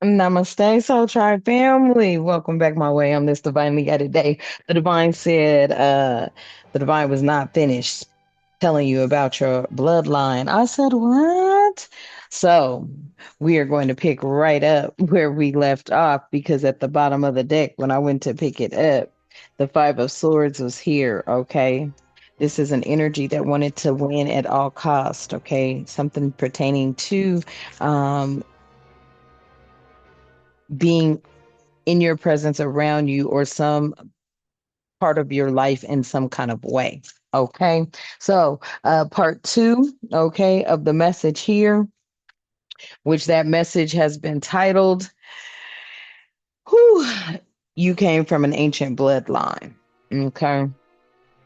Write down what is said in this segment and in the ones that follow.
Namaste, Soul Tribe family. Welcome back my way. I'm this divinely guided day. The divine said, the divine was not finished telling you about your bloodline. I said, what? So we are going to pick right up where we left off because at the bottom of the deck, when I went to pick it up, the Five of Swords was here. Okay. This is an energy that wanted to win at all cost. Okay. Something pertaining to um being in your presence around you or some part of your life in some kind of way. Okay. So, part two, okay, of the message here, which that message has been titled, Whew, You Came from an Ancient Bloodline. Okay.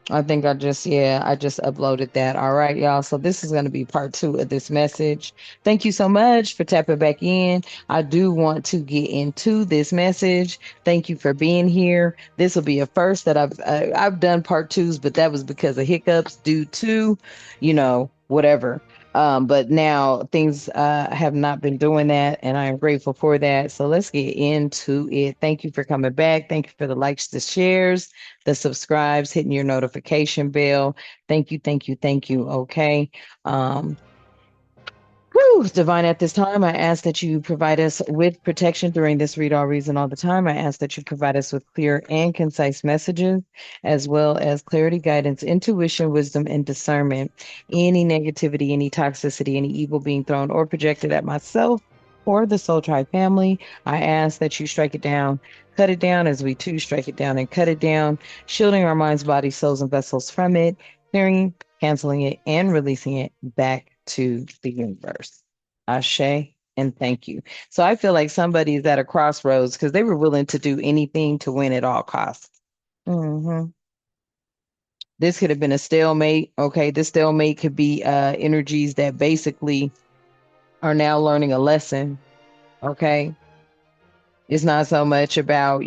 I just uploaded that. All right, y'all. So this is going to be part two of this message. Thank you so much for tapping back in. I do want to get into this message. Thank you for being here. This will be a first that I've done part twos, but that was because of hiccups due to, whatever. But now things have not been doing that, and I am grateful for that. So let's get into it. Thank you for coming back. Thank you for the likes, the shares, the subscribes, hitting your notification bell. Thank you, thank you, thank you. Okay. Um, Divine, at this time, I ask that you provide us with protection during this read all reason all the time. I ask that you provide us with clear and concise messages, as well as clarity, guidance, intuition, wisdom, and discernment. Any negativity, any toxicity, any evil being thrown or projected at myself or the Soul Tribe family, I ask that you strike it down, cut it down as we too strike it down and cut it down, shielding our minds, bodies, souls, and vessels from it, clearing, canceling it, and releasing it back to the universe. Ashe and thank you. So I feel like somebody's at a crossroads because they were willing to do anything to win at all costs. hmm This could have been a stalemate. Okay, this stalemate could be energies that basically are now learning a lesson. Okay, it's not so much about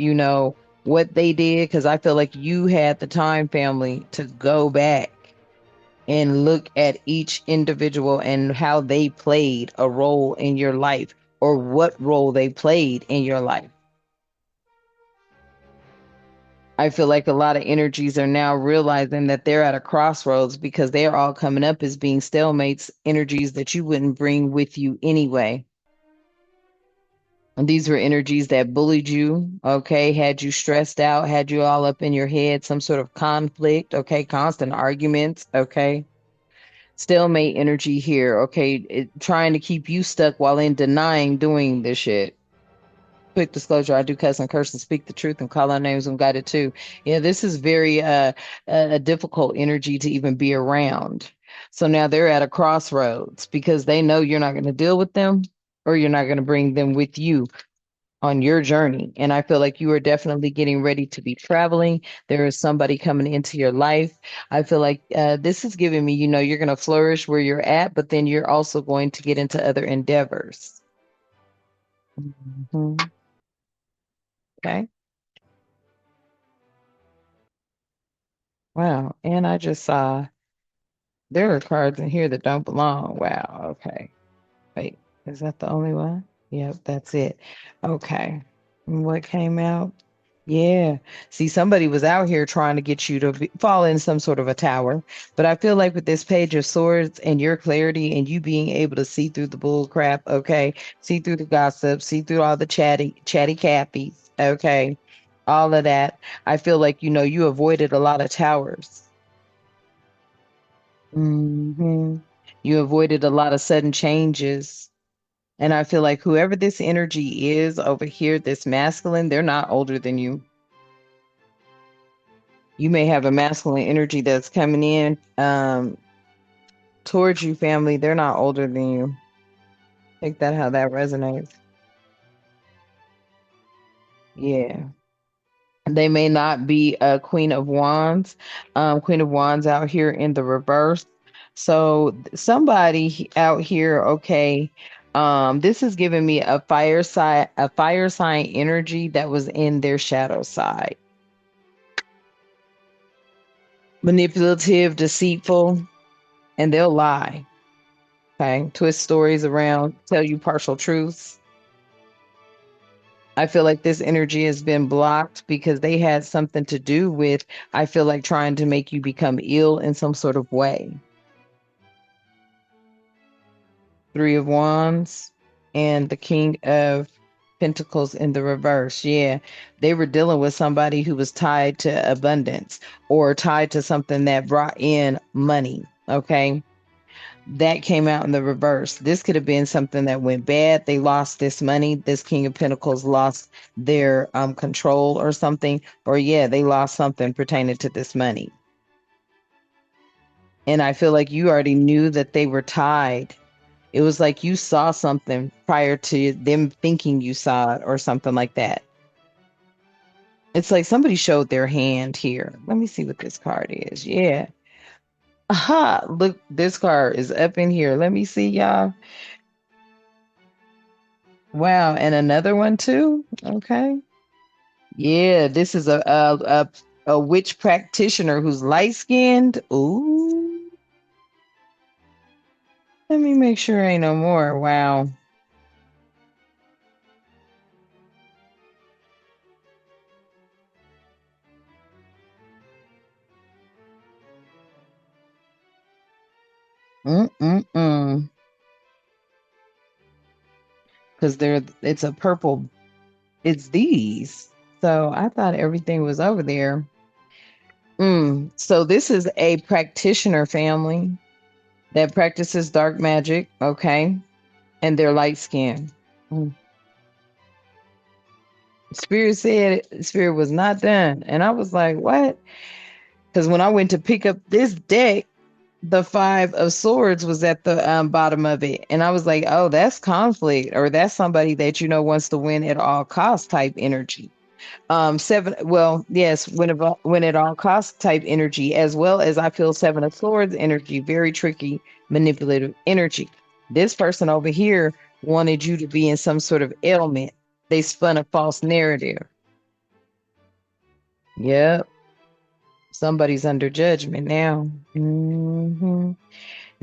what they did because I feel like you had the time, family, to go back and look at each individual and how they played a role in your life or what role they played in your life. I feel like a lot of energies are now realizing that they're at a crossroads because they're all coming up as being stalemates, energies that you wouldn't bring with you anyway. And these were energies that bullied you, okay, had you stressed out, had you all up in your head, some sort of conflict, okay, constant arguments, okay. Stalemate energy here, okay, trying to keep you stuck while in denying doing this shit. Quick disclosure, I do cuss and curse and speak the truth and call out names and guided too. Yeah, this is very a difficult energy to even be around. So now they're at a crossroads because they know you're not going to deal with them or you're not going to bring them with you on your journey. And I feel like you are definitely getting ready to be traveling. There is somebody coming into your life. I feel like this is giving me, you're going to flourish where you're at, but then you're also going to get into other endeavors. Mhm. Okay. Wow. And I just saw there are cards in here that don't belong. Wow. Okay. Wait, is that the only one? Yep, that's it. Okay. And what came out? Yeah. See, somebody was out here trying to get you to fall in some sort of a tower. But I feel like with this page of swords and your clarity and you being able to see through the bull crap, okay, see through the gossip, see through all the chatty Cathy, okay, all of that. I feel like, you avoided a lot of towers. You avoided a lot of sudden changes. And I feel like whoever this energy is over here, this masculine, they're not older than you. You may have a masculine energy that's coming in towards you, family. They're not older than you. Take that how that resonates. Yeah. They may not be a Queen of Wands. Queen of Wands out here in the reverse. So somebody out here, okay. This is giving me a fire sign energy that was in their shadow side. Manipulative, deceitful, and they'll lie. Okay. Twist stories around, tell you partial truths. I feel like this energy has been blocked because they had something to do with, I feel like, trying to make you become ill in some sort of way. Three of Wands and the King of Pentacles in the reverse. Yeah, they were dealing with somebody who was tied to abundance or tied to something that brought in money. Okay. That came out in the reverse. This could have been something that went bad. They lost this money. This King of Pentacles lost their control or something. Or, yeah, they lost something pertaining to this money. And I feel like you already knew that they were tied. It was like you saw something prior to them thinking you saw it or something like that. It's like somebody showed their hand here. Let me see what this card is. Yeah. Aha. Look, this card is up in here. Let me see, y'all. Wow. And another one too. Okay. Yeah. This is a witch practitioner who's light skinned. Ooh. Let me make sure ain't no more. Wow. Mm-mm-mm. Because it's a purple. It's these. So I thought everything was over there. So this is a practitioner family that practices dark magic, okay? And they're light skinned. Mm. Spirit said Spirit was not done. And I was like, what? Because when I went to pick up this deck, the Five of Swords was at the bottom of it. And I was like, oh, that's conflict, or that's somebody that, wants to win at all cost type energy. Seven, well, yes, when at all cost type energy, as well as I feel Seven of Swords energy, very tricky, manipulative energy. This person over here wanted you to be in some sort of ailment. They spun a false narrative. Yep, somebody's under judgment now.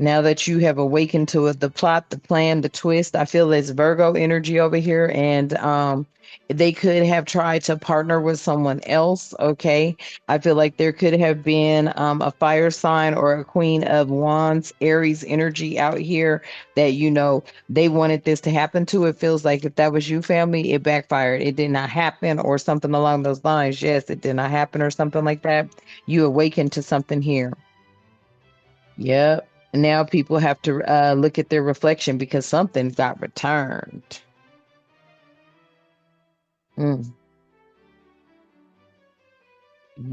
Now that you have awakened to the plot, the plan, the twist, I feel it's Virgo energy over here, and they could have tried to partner with someone else. Okay, I feel like there could have been a fire sign or a Queen of Wands, Aries energy out here that they wanted this to happen to. It feels like if that was you, family, it backfired. It did not happen, or something along those lines. Yes, it did not happen, or something like that. You awakened to something here. Yep. Now people have to look at their reflection because something got returned. Mm,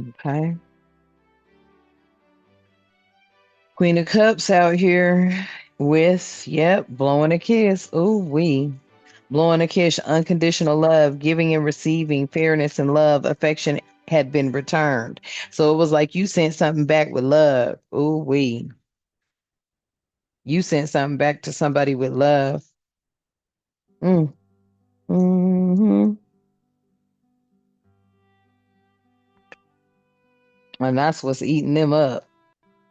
okay. Queen of Cups out here with, yep, blowing a kiss. Ooh, blowing a kiss, unconditional love, giving and receiving, fairness and love, affection had been returned. So it was like you sent something back with love. Ooh, you sent something back to somebody with love. Mm, hmm And that's what's eating them up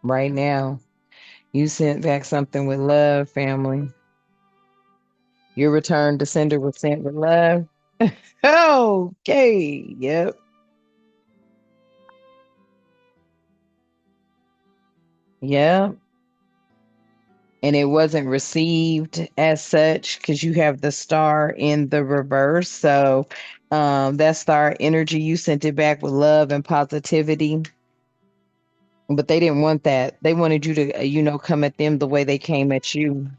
right now. You sent back something with love, family. Your return to sender was sent with love. Okay. Yep. Yep. And it wasn't received as such because you have the star in the reverse. So that star energy, you sent it back with love and positivity. But they didn't want that. They wanted you to, come at them the way they came at you.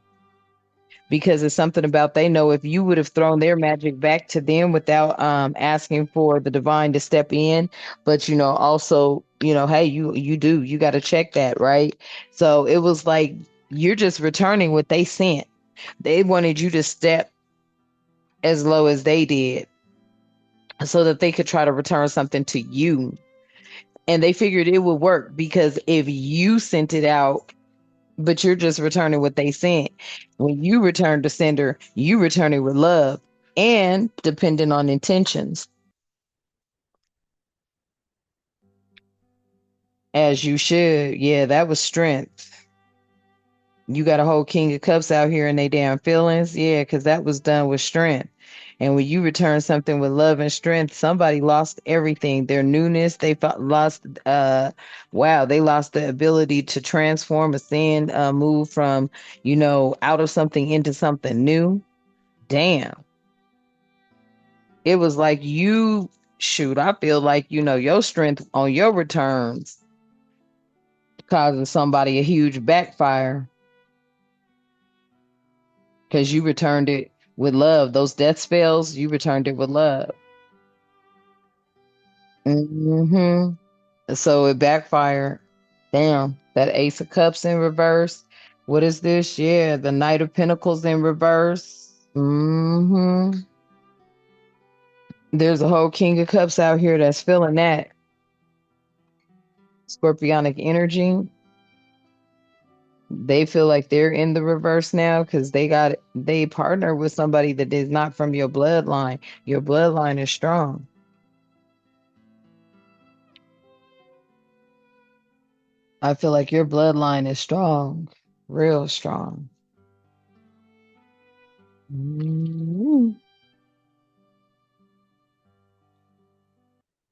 Because it's something about they know if you would have thrown their magic back to them without asking for the divine to step in, but also hey, you got to check that, right? So it was like you're just returning what they sent. They wanted you to step as low as they did so that they could try to return something to you, and they figured it would work because if you sent it out, but you're just returning what they sent. When you return to sender, you return it with love and depending on intentions, as you should. Yeah, that was strength. You got a whole King of Cups out here in they damn feelings. Yeah, because that was done with strength. And when you return something with love and strength, somebody lost everything. Their newness, lost, wow, they lost the ability to transform, ascend, move from, out of something into something new. Damn. It was like shoot, I feel like, your strength on your returns causing somebody a huge backfire because you returned it with love. Those death spells, you returned it with love. Hmm. So it backfired. Damn, that Ace of Cups in reverse. What is this? Yeah, the Knight of Pentacles in reverse. There's a whole King of Cups out here that's feeling that scorpionic energy. They feel like they're in the reverse now because they partner with somebody that is not from your bloodline. Your bloodline is strong. I feel like your bloodline is strong, real strong. Mhm.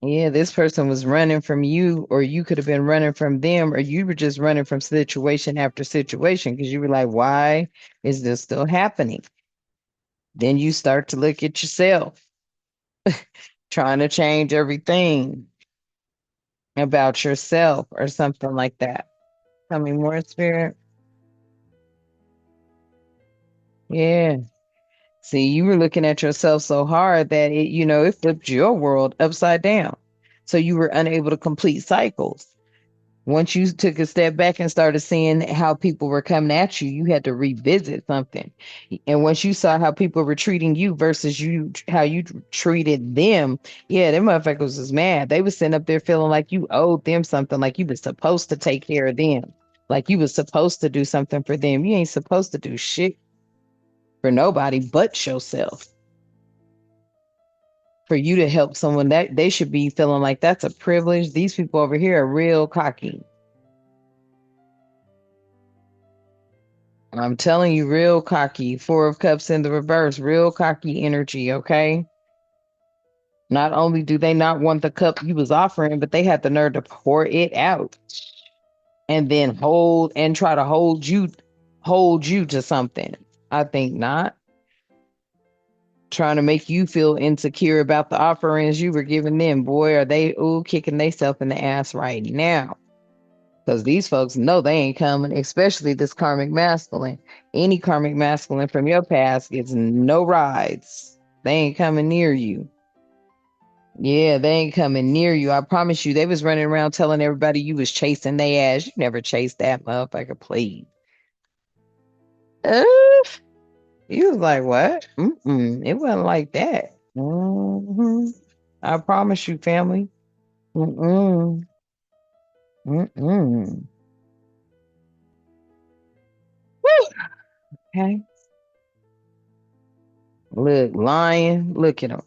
Yeah, this person was running from you, or you could have been running from them, or you were just running from situation after situation because you were like, why is this still happening? Then you start to look at yourself, trying to change everything about yourself or something like that. Tell me more, spirit. Yeah. See, you were looking at yourself so hard that it flipped your world upside down. So you were unable to complete cycles. Once you took a step back and started seeing how people were coming at you, you had to revisit something. And once you saw how people were treating you versus how you treated them, yeah, them motherfuckers was mad. They was sitting up there feeling like you owed them something, like you was supposed to take care of them, like you was supposed to do something for them. You ain't supposed to do shit for nobody but yourself. For you to help someone, that they should be feeling like that's a privilege. These people over here are real cocky. I'm telling you, real cocky. Four of Cups in the reverse, real cocky energy, okay? Not only do they not want the cup you was offering, but they had the nerve to pour it out and then try to hold you to something. I think not. Trying to make you feel insecure about the offerings you were giving them. Boy, are they kicking themselves in the ass right now. Because these folks know they ain't coming, especially this karmic masculine. Any karmic masculine from your past gets no rides. They ain't coming near you. Yeah, they ain't coming near you. I promise you, they was running around telling everybody you was chasing their ass. You never chased that motherfucker, please. Uh, you was like, what? Mm-mm, it wasn't like that. I promise you, family. Mm-mm, mm-mm. Woo! Okay. Look, lying. Look at them.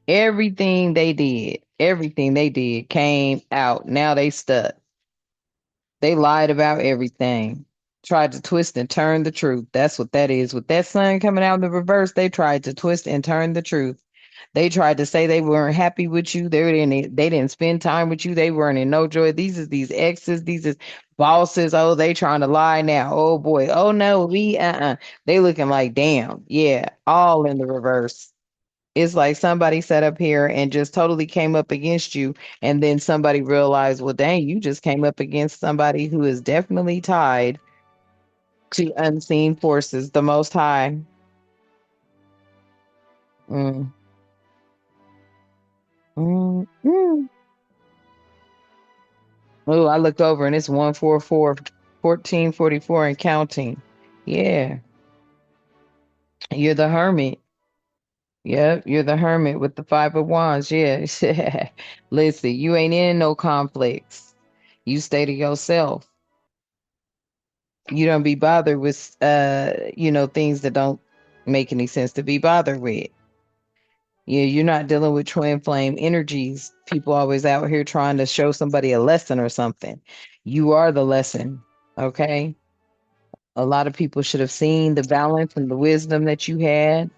Everything they did came out. Now they stuck. They lied about everything. Tried to twist and turn the truth. That's what that is. With that sun coming out in the reverse, they tried to twist and turn the truth. They tried to say they weren't happy with you. They didn't spend time with you. They weren't in no joy. These exes. These is bosses. Oh, they trying to lie now. Oh boy. Oh no, they looking like damn. Yeah, all in the reverse. It's like somebody sat up here and just totally came up against you, and then somebody realized, well, dang, you just came up against somebody who is definitely tied to unseen forces, the Most High. Mm, mm. Oh, I looked over and it's 144, 1444 and counting. Yeah, you're the hermit. Yep, you're the hermit with the 5 of Wands. Yeah. Listen, you ain't in no conflicts. You stay to yourself. You don't be bothered with things that don't make any sense to be bothered with. You're not dealing with twin flame energies. People always out here trying to show somebody a lesson or something. You are the lesson. Okay. A lot of people should have seen the balance and the wisdom that you had.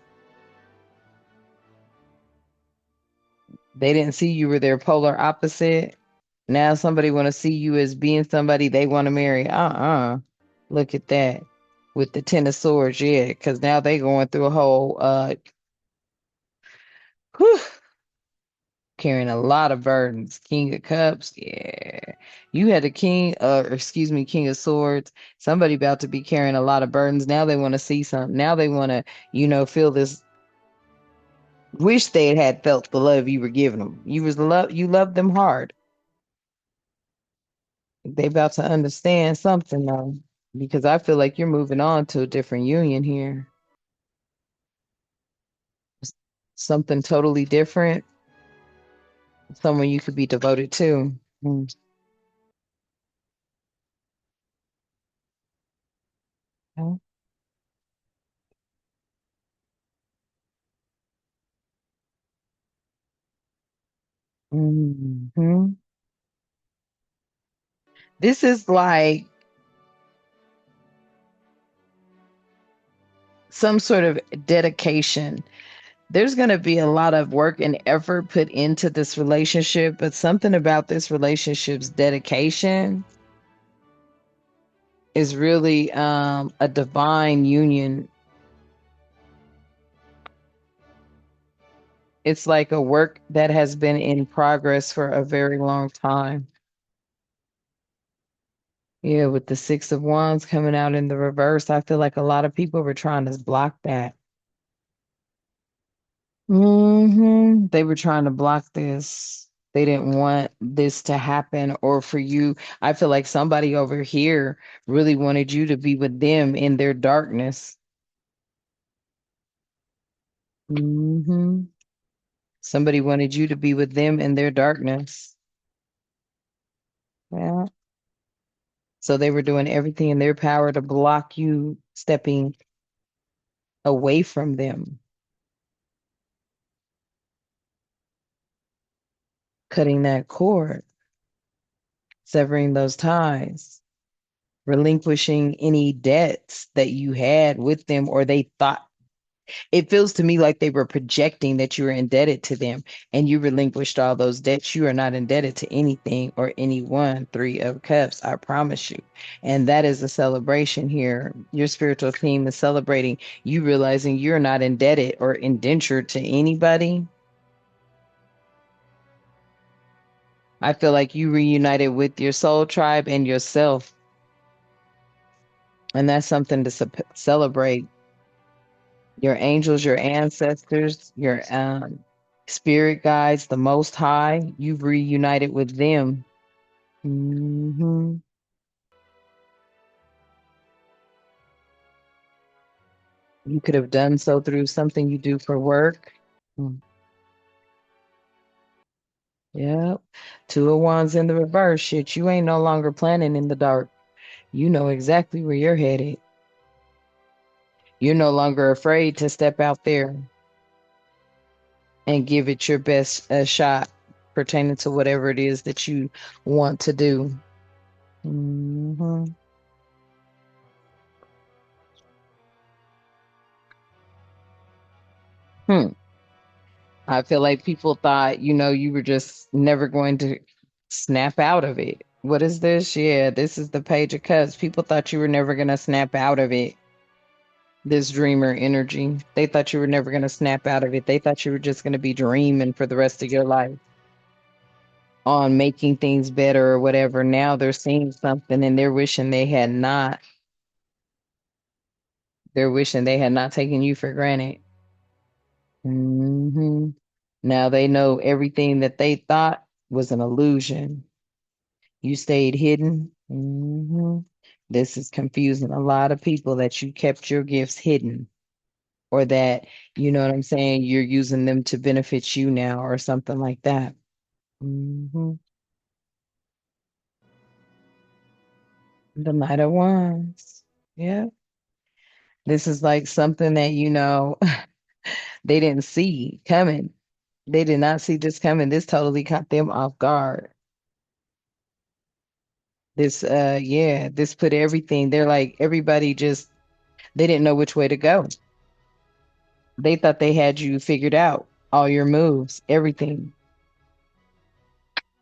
They didn't see you were their polar opposite. Now somebody want to see you as being somebody they want to marry. Look at that. With the Ten of Swords, yeah, because now they going through a whole whew, carrying a lot of burdens. King of Cups, yeah. You had the king, or excuse me, King of Swords. Somebody about to be carrying a lot of burdens. Now they want to see something. Now they want to, feel this. Wish they had felt the love you were giving them. You loved them hard. They about to understand something though, because I feel like you're moving on to a different union here. S- Something totally different. Someone you could be devoted to. Mm. Okay. Mhm. This is like some sort of dedication. There's going to be a lot of work and effort put into this relationship, but something about this relationship's dedication is really a divine union. It's like a work that has been in progress for a very long time. Yeah, with the Six of Wands coming out in the reverse, I feel like a lot of people were trying to block that. They were trying to block this. They didn't want this to happen or for you. I feel like somebody over here really wanted you to be with them in their darkness. hmm Somebody wanted you to be with them in their darkness. Yeah. So they were doing everything in their power to block you stepping away from them, cutting that cord, severing those ties, relinquishing any debts that you had with them or they thought. It feels to me like they were projecting that you were indebted to them and you relinquished all those debts. You are not indebted to anything or anyone. Three of Cups, I promise you. And that is a celebration here. Your spiritual theme is celebrating you realizing you're not indebted or indentured to anybody. I feel like you reunited with your soul tribe and yourself. And that's something to celebrate. Your angels, your ancestors, your spirit guides, the Most High, you've reunited with them. hmm You could have done so through something you do for work. Mm. Yep. Two of Wands in the reverse. Shit, you ain't no longer planning in the dark. You know exactly where you're headed. You're no longer afraid to step out there and give it your best shot pertaining to whatever it is that you want to do. hmm Hmm. I feel like people thought, you were just never going to snap out of it. What is this? Yeah, this is the Page of Cups. People thought you were never going to snap out of it. This dreamer energy. They thought you were never going to snap out of it. They thought you were just going to be dreaming for the rest of your life on making things better or whatever. Now they're seeing something and they're wishing they had not. They're wishing they had not taken you for granted. hmm Now they know everything that they thought was an illusion. You stayed hidden. This is confusing a lot of people that you kept your gifts hidden or that, you know what I'm saying, you're using them to benefit you now or something like that. hmm The Knight of Wands. Yeah. This is like something that, they didn't see coming. They did not see this coming. This totally caught them off guard. This put everything. They're like everybody just they didn't know which way to go. They thought they had you figured out, all your moves, everything.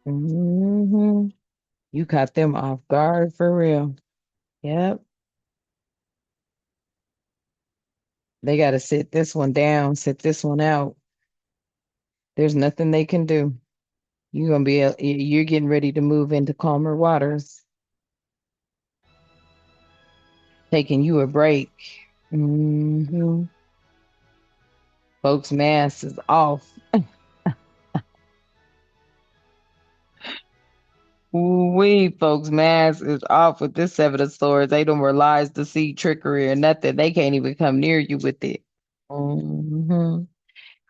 Hmm. You caught them off guard for real. Yep. They got to sit this one down, sit this one out. There's nothing they can do. You're getting ready to move into calmer waters, taking you a break. Hmm. Folks' mask is off. We folks' mask is off with this seven of swords. They don't realize the see trickery or nothing. They can't even come near you with it. Hmm.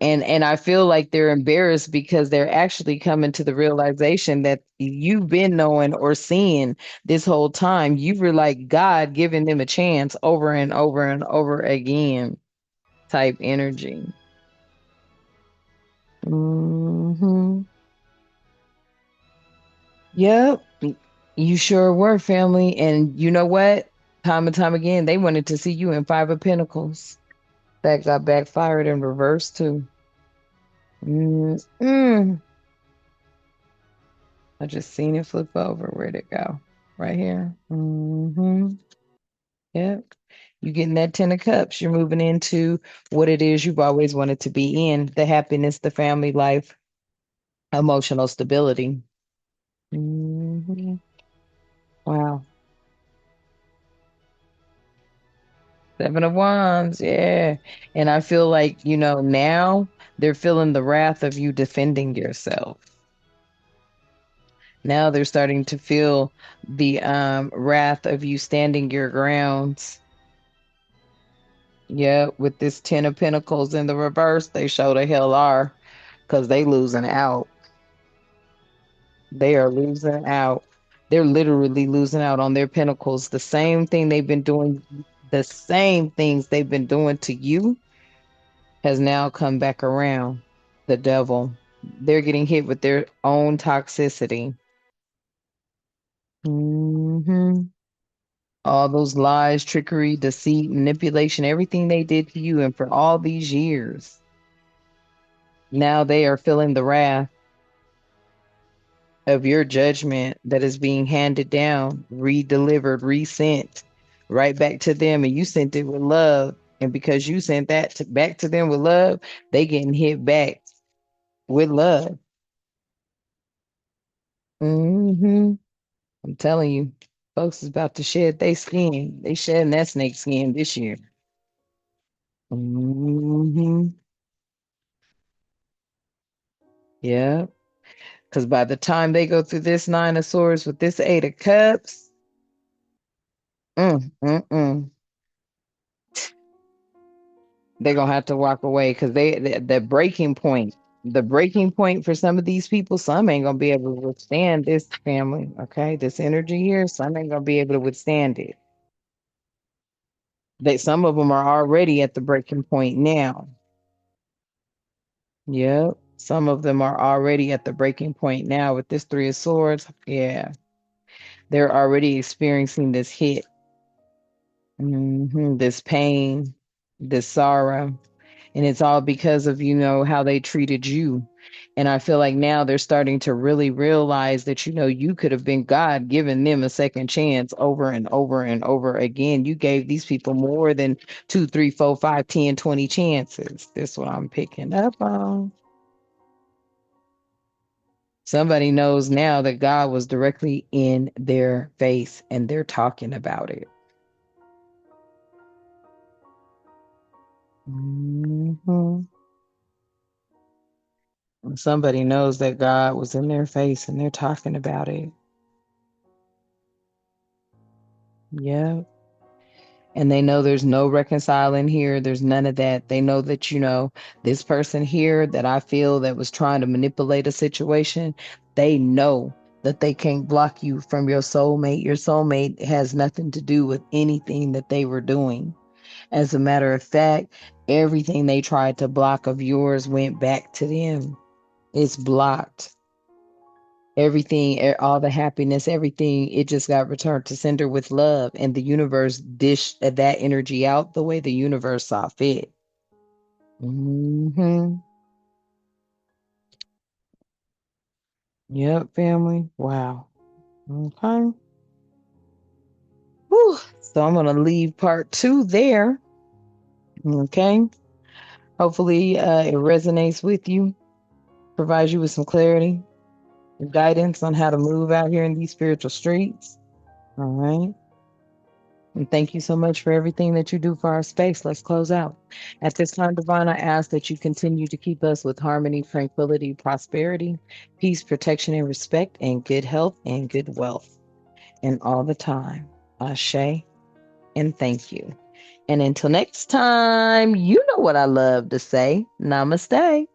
And I feel like they're embarrassed because they're actually coming to the realization that you've been knowing or seeing this whole time. You were like God giving them a chance over and over and over again type energy. Hmm. Yep. You sure were, family. And you know what? Time and time again, they wanted to see you in Five of Pentacles. That got backfired in reverse too. Mm-mm. I just seen it flip over. Where'd it go? Right here. Yep. You getting that 10 of Cups. You're moving into what it is you've always wanted to be in. The happiness, the family life, emotional stability. Hmm. Wow. 7 of Wands. Yeah. And I feel like, now they're feeling the wrath of you defending yourself. Now they're starting to feel the wrath of you standing your grounds. Yeah, with this 10 of Pentacles in the reverse, they show the hell are because they losing out. They are losing out. They're literally losing out on their pentacles. The same things they've been doing to you has now come back around. The devil. They're getting hit with their own toxicity. Hmm. All those lies, trickery, deceit, manipulation, everything they did to you, and for all these years, now they are feeling the wrath of your judgment that is being handed down, re-delivered, resent right back to them, and you sent it with love. And because you sent back to them with love, they getting hit back with love. Hmm. I'm telling you, folks is about to shed their skin. They shedding that snake skin this year. Hmm. Yeah. Because by the time they go through this Nine of Swords with this Eight of Cups, mm, mm, mm, they're gonna have to walk away because the breaking point for some of these people, some ain't gonna be able to withstand this family. Okay, this energy here, some ain't gonna be able to withstand it. Some of them are already at the breaking point now. Yep. Some of them are already at the breaking point now with this Three of Swords. Yeah. They're already experiencing this hit, this pain, this sorrow. And it's all because of, how they treated you. And I feel like now they're starting to really realize that, you could have been God giving them a second chance over and over and over again. You gave these people more than two, three, four, five, 10, 20 chances. That's what I'm picking up on. Somebody knows now that God was directly in their face and they're talking about it. Mhm. Somebody knows that God was in their face and they're talking about it. Yeah. And they know there's no reconciling here. There's none of that. They know that, this person here that I feel that was trying to manipulate a situation, they know that they can't block you from your soulmate. Your soulmate has nothing to do with anything that they were doing. As a matter of fact, everything they tried to block of yours went back to them. It's blocked. everything, all the happiness, everything, it just got returned to sender with love, and the universe dished that energy out the way the universe saw fit. Hmm. Yep, family. Wow. Okay. Whew. So I'm gonna leave part two there. Okay. Hopefully, it resonates with you, provides you with some clarity and guidance on how to move out here in these spiritual streets. All right. And thank you so much for everything that you do for our space. Let's close out. At this time, Divine, I ask that you continue to keep us with harmony, tranquility, prosperity, peace, protection, and respect, and good health and good wealth. And all the time. Ashe, and thank you. And until next time, you know what I love to say. Namaste.